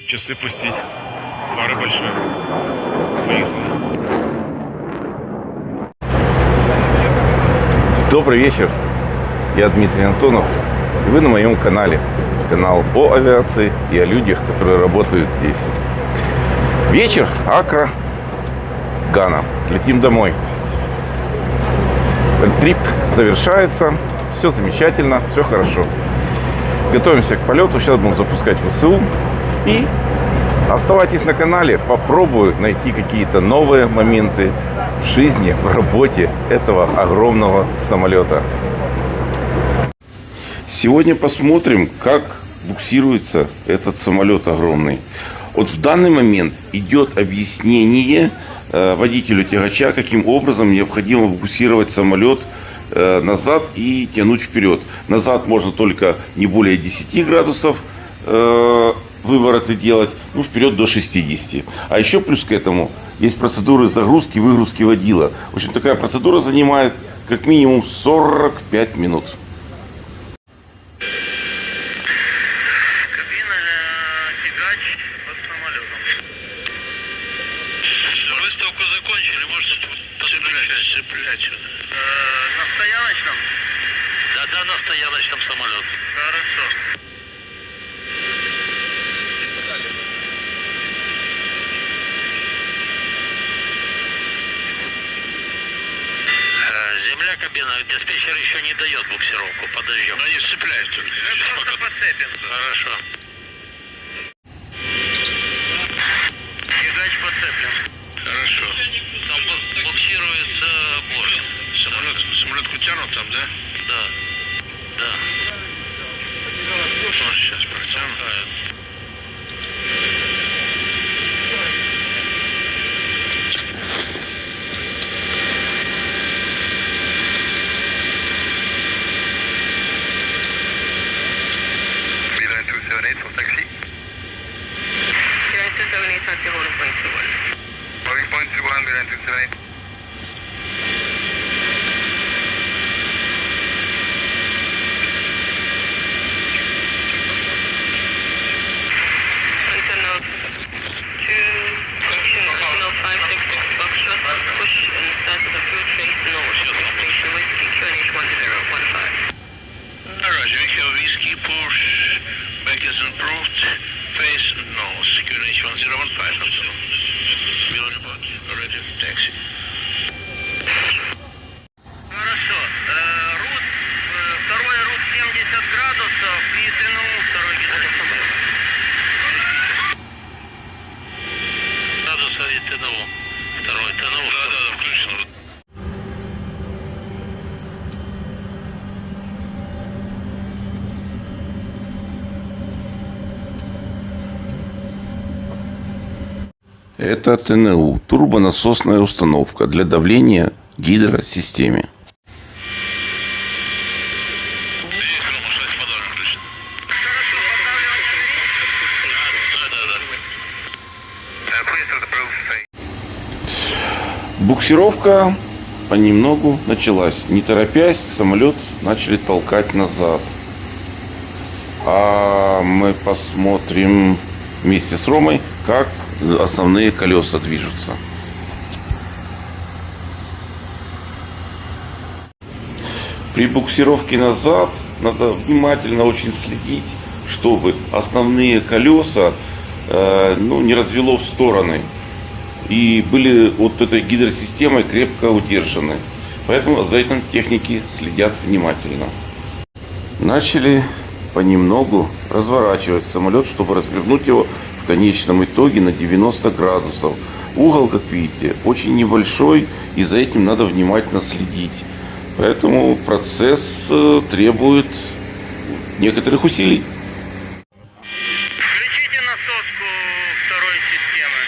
Часы пустить. Пара большая. Поехали. Добрый вечер. Я Дмитрий Антонов. И вы на моем канале. Канал о авиации и о людях, которые работают здесь. Вечер, Акра, Гана. Летим домой. Трип завершается. Все замечательно, все хорошо. Готовимся к полету. Сейчас будем запускать ВСУ. И оставайтесь на канале. Попробую найти какие-то новые моменты в жизни, в работе этого огромного самолета. Сегодня посмотрим, как буксируется этот самолет огромный. Вот в данный момент идет объяснение водителю тягача, каким образом необходимо буксировать самолет назад и тянуть вперед. Назад можно только не более 10 градусов вывороты делать, ну вперед до 60. А еще плюс к этому есть процедуры загрузки, выгрузки водила. В общем, такая процедура занимает как минимум 45 минут. Кабина тягач под самолетом. Выставку закончили, можете цеплять. На стояночном? Да, на стояночном самолет. Хорошо. Земля, кабина, диспетчер еще не дает буксировку, подождем. Но они сцепляют только. Просто подцепим. Хорошо. Тягач подцеплен. Хорошо. Там буксируется борт. Самолетку тянут там, да? Да. Ну, сейчас протянут. From taxi. Beeline 278, taxi holding point 21. Holding point 21, Beeline 278. Push and start with a full trace nose. Station whiskey, QNH 1015. Roger, Echo Whiskey, push, back is improved, face nose, QNH 1015, absolutely. Wheel about, ready, taxi. Хорошо. Рут, второй рут 70 градусов и ТНУ второй гидрофон. Градуса и ТНУ. Второй ТНУ. Да, включено. Это ТНУ, турбонасосная установка для давления в гидросистеме. Буксировка понемногу началась. Не торопясь, самолет начали толкать назад. А мы посмотрим вместе с Ромой, как основные колеса движутся. При буксировке назад надо внимательно очень следить, чтобы основные колеса не развело в стороны и были вот этой гидросистемой крепко удержаны. Поэтому за этим техники следят внимательно. Начали понемногу разворачивать самолет, чтобы развернуть его в конечном итоге на 90 градусов. Угол, как видите, очень небольшой, и за этим надо внимательно следить. Поэтому процесс требует некоторых усилий. Включите насоску второй системы.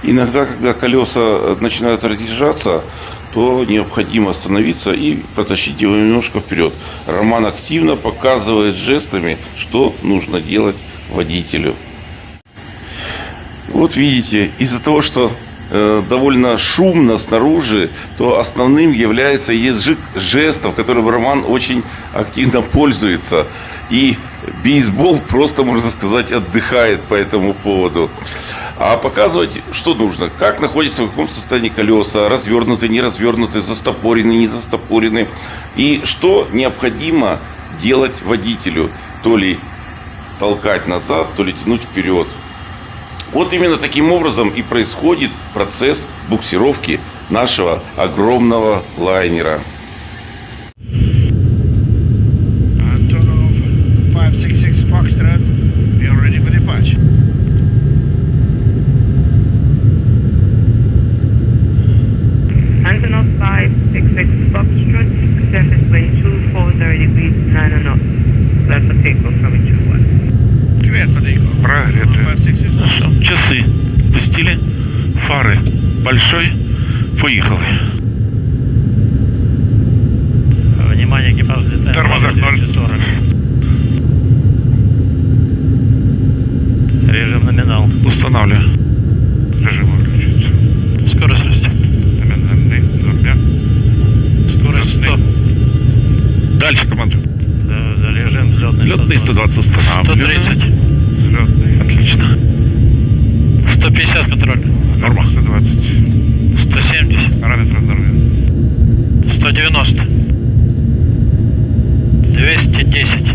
Иногда, когда колеса начинают разъезжаться, то необходимо остановиться и протащить его немножко вперед. Роман активно показывает жестами, что нужно делать водителю. Вот видите, из-за того, что довольно шумно снаружи, то основным является язык жестов, которым Роман очень активно пользуется. И бейсбол просто, можно сказать, отдыхает по этому поводу. А показывать, что нужно, как находится, в каком состоянии колеса, развернуты, не развернуты, застопорены, не застопорены. И что необходимо делать водителю. То ли толкать назад, то ли тянуть вперед. Вот именно таким образом и происходит процесс буксировки нашего огромного лайнера. Antonov 566 Foxtrot, we are ready for departure. Antonov 566 Foxtrot, surface wind 240 degrees 9 knots. Clear for takeoff from 21. Clear for takeoff. Прогреты. 566. Часы пустили, фары большой, поехали. Внимание, экипаж летает. Тормоза 240. Режим номинал. Устанавливаю. Режим выключить. Скорость растет. Номинальный, нормя. Скорость 100. Дальше команда. За режим взлетный. Летный 120 устанавливаю. 130. Взлетный. Отлично. 150 контроль. Норма. 120. 170. Параметры здоровья. 190. 210.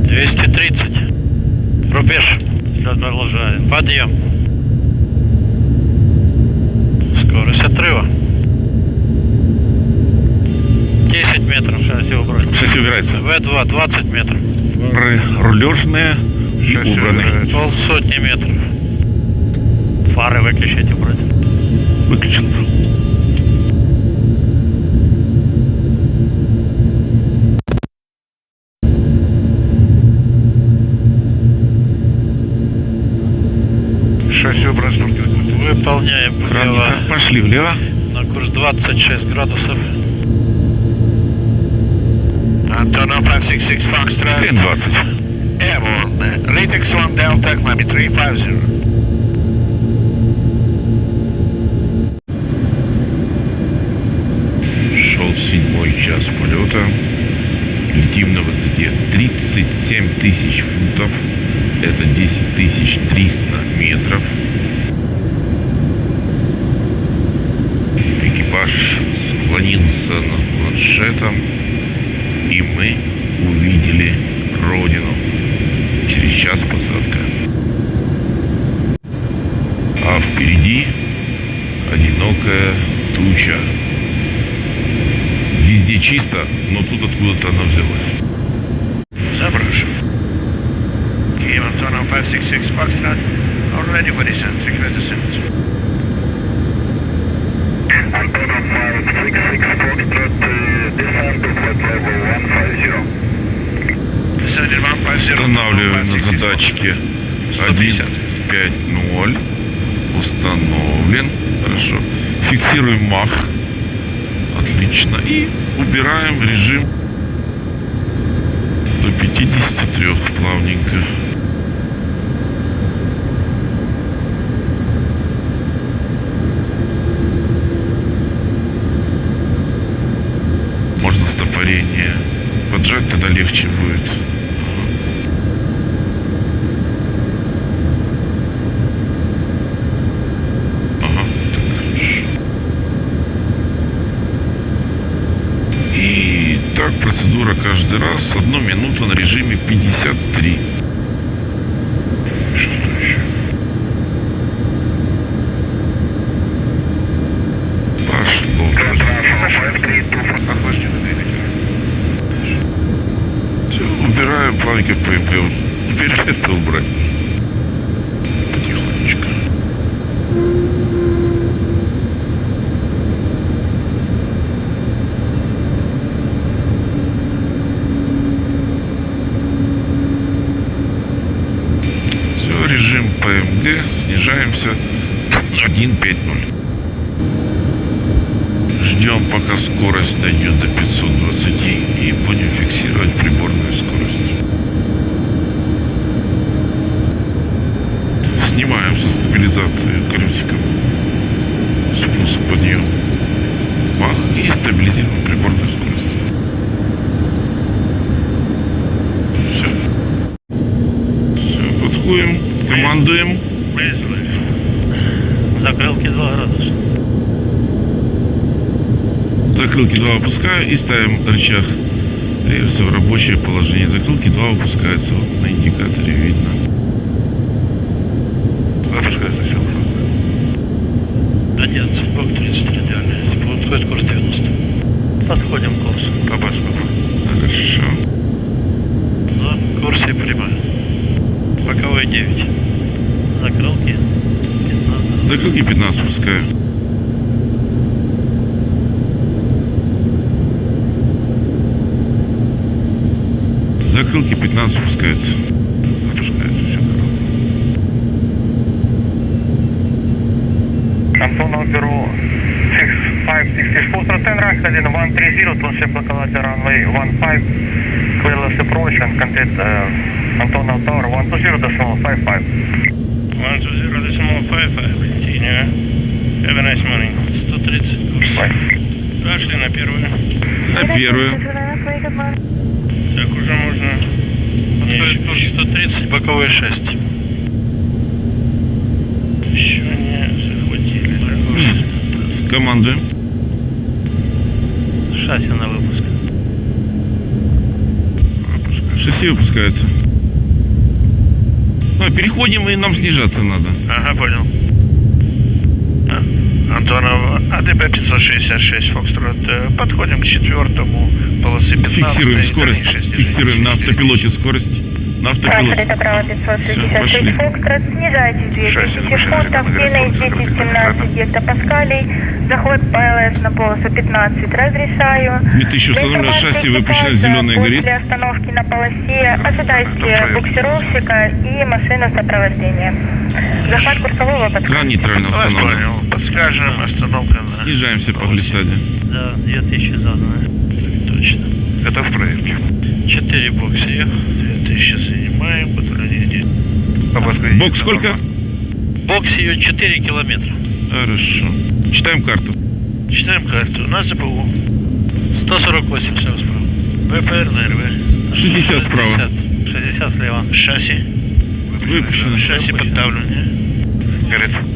230. Рубеж. Взлет продолжаем. Подъем. Скорость отрыва. 10 метров. Шасси убрать. Шасси убирается. В2 20 метров. Фары рулежные и убраны. Полсотни метров. Фары выключить, убрать. Выключен. Шасси убрать. Выполняем влево. Пошли влево. На курс 26 градусов. Antonov 566 Foxtrot. Клин 20. Airborne. Latex 1 Delta, climb 350. Шел 7-й час полета. Летим на высоте 37 тысяч футов. Это 10 300 метров. Экипаж склонился над планшетом. И мы увидели родину. Через час посадка. А впереди одинокая туча. Везде чисто, но тут откуда-то она взялась. Заброшен. Team Antonov 566 Foxtrot, are ready for descent. Request descent. Antonov 566 Foxtrot, descent to flight level 150. Descended 150. Устанавливаем на задатчике 150. 150. Установлен. Хорошо. Фиксируем мах. Отлично. И убираем режим до 53 плавненько. Можно стопорение поджать, тогда легче будет. Ага, так, хорошо. И так процедура каждый раз. 1 минуту на режиме 53. Что еще? Пошло. Охлажденный двигатель. Все, убираем плавненько ПМП. Теперь это убрать. Потихонечку. Все, режим ПМД. Снижаемся. 1.5.0. Ждем, пока скорость дойдет до 520 и будем фиксировать приборную скорость. Снимаем со стабилизации колесиком. Спуск, подъем. Мах и стабилизируем приборную скорость. Командуем. Закрылки 2 градуса. Закрылки 2 опускаю и ставим рычаг реверса в рабочее положение. Закрылки 2 опускаются. Вот на индикаторе видно. Опускается все. 11, бок 30 радиальный. Подходит курс 90. Подходим к курсу. Попасть. Хорошо. На курсе прямая. Боковой 9. Закрылки 15. Закрылки 15 опускаю. Закрылки 15 опускаются. Опускается все. Антонов Бюро 6560 Foster 10 Rank 130, Township Locality Runway 15, clearless approach and contact Antonov Tower 120.55. 120.55, continue. Have a nice morning. 130 курс. Пошли на первую. На первую. Так уже можно. Подходит курс 130, боковой 6. Еще не захватили. Командуем. Шасси на выпуск. Шасси выпускается. Ну, переходим, и нам снижаться надо. Ага, понял. Антонов, АДБ 566 Фокстрот. Подходим к 4-му, полосы 15. Фиксируем скорость. Фиксируем на автопилоте скорость. На автопилоте. Это право 566 пошли. Фокстрот. Снижайтесь 2000 фунтов, длинный 1017 гектопаскалей. Заход ПЛС на полосу 15 разрешаю. Это еще установлено шасси, выпущено зеленое горит. После остановки на полосе ожидайте буксировщика и машину сопровождения. Захват курсового подхода. Кран нейтрально Вас установлен. понял. Подскажем, остановка на... Снижаемся по полосе. глиссаде. Да, 2000 задано. Так точно. Это в проверке. 4 бокса. 2000 занимаем, патрулирование. Бок сколько? Бокс ее 4 километра. Хорошо. Читаем карту. Читаем карту. У нас ЗПУ. 148 слева справа. ВПР на РВ. 60 справа. 60 слева. Шасси. Выпущено. Шасси подтавливания.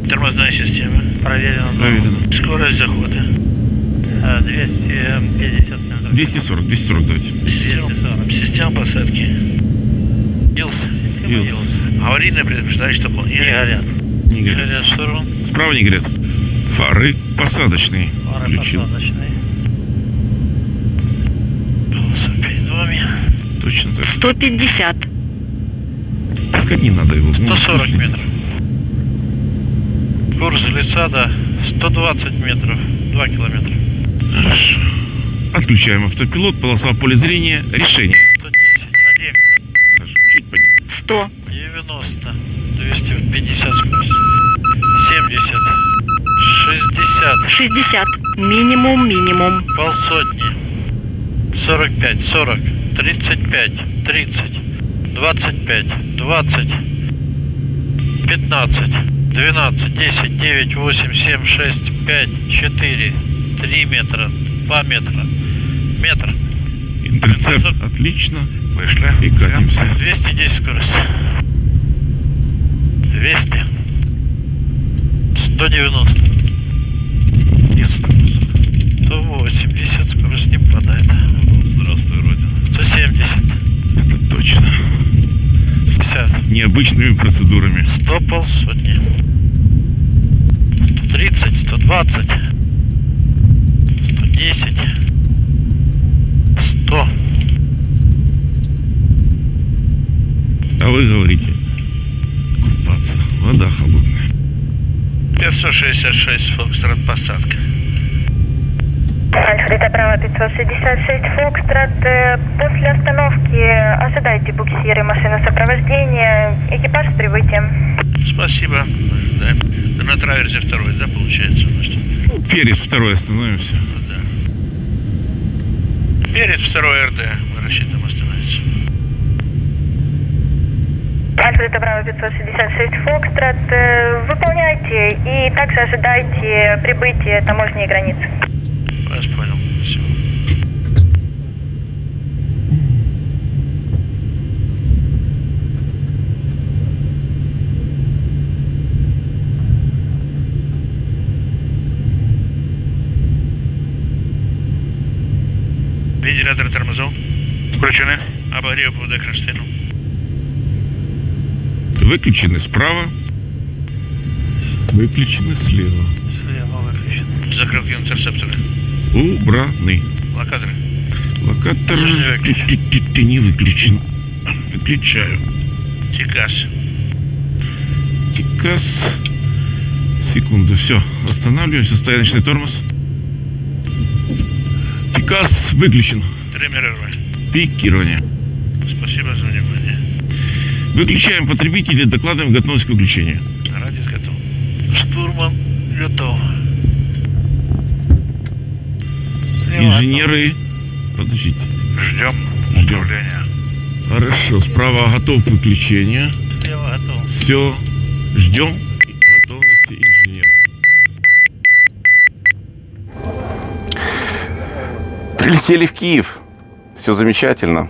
Тормозная система. Проверено. Проверено. Скорость захода. 250 метров. 240 давайте. 240. Система посадки. Илс. Система Илс. Илс. Аварийное предупреждающее Не дополнение. горят. Не Не горят. горят сторон. Справа не горят. Фары посадочные. Фары Включил. посадочные. Полоса перед вами. Точно так. 150. Таскать не надо его. 140 метров. Курс лица 120 метров. 2 километра. Хорошо. Отключаем автопилот, полоса поля зрения, решение. 110. Садимся. Хорошо. Чуть поднять. 100. 90. 250 скорость. 70. 60. 60. Минимум. Полсотни. 45. 40. 35. 30. 25. 20. 15. 12. 10. 9. 8. 7. 6. 5. 4. 3 метра. 2 метра. Метр. Интерцепт. Отлично. Вышли. И катимся. 210 скорость. 200. 190. 180 скорость не падает. Здравствуй, Родина. 170. Это точно. 50. Необычными процедурами. 100 полсотни. 130, 120. 110. 100. А вы говорите, купаться. Вода холодная. 566 Фокстрот посадка. Альфреда право 566 Фокстрот. После остановки ожидайте буксиры машины сопровождения. Экипаж с прибытием. Спасибо. Ожидаем. Да на траверзе второй, да, получается у нас? Перед второй остановимся. Да. Перед второй РД мы рассчитываем остановиться. Альфреда право 566 Фокстрот. Выполняйте и также ожидайте прибытия таможни и границы. Вас понял. Спасибо. тормозов. Включены. Обогрев буде кронштейну. Выключены справа. Выключены слева. Слева выключен. Закрылки интерсепторы. Убраны. Локаторы. Локатор Не выключен. не выключен. Выключаю. Тикас. Тикас. Секунду, все. Останавливаемся. Стояночный тормоз. Тикас выключен. Триммер РВ. Пикирование. Спасибо за внимание. Выключаем потребителя и докладываем готовность к выключению. Радиус готов. Штурман готов. Слева Инженеры. Подождите. Ждем Ждем. управления. Хорошо. Справа готов к выключению. Слева готов. Все. Ждем готовности инженера. Прилетели в Киев. Все замечательно.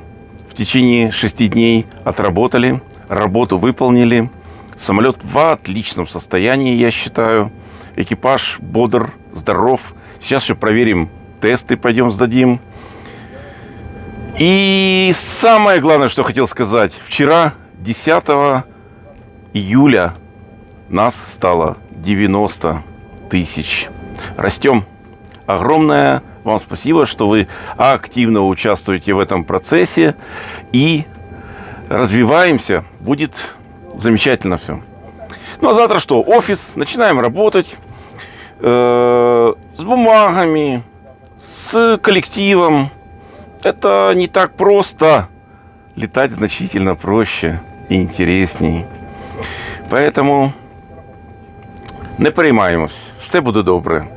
В течение 6 дней отработали, работу выполнили. Самолет в отличном состоянии, я считаю. Экипаж бодр, здоров. Сейчас еще проверим тесты, пойдем сдадим. И самое главное, что хотел сказать. Вчера, 10 июля, нас стало 90 тысяч. Растем. Огромное вам спасибо, что вы активно участвуете в этом процессе. И развиваемся. Будет замечательно все. Ну а завтра что? Офис. Начинаем работать. С бумагами. С коллективом. Это не так просто. Летать значительно проще и интересней. Поэтому не переймаємось. Все буде добре.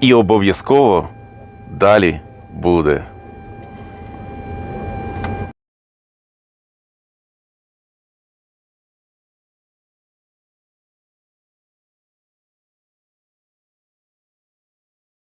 І обов'язково далі буде.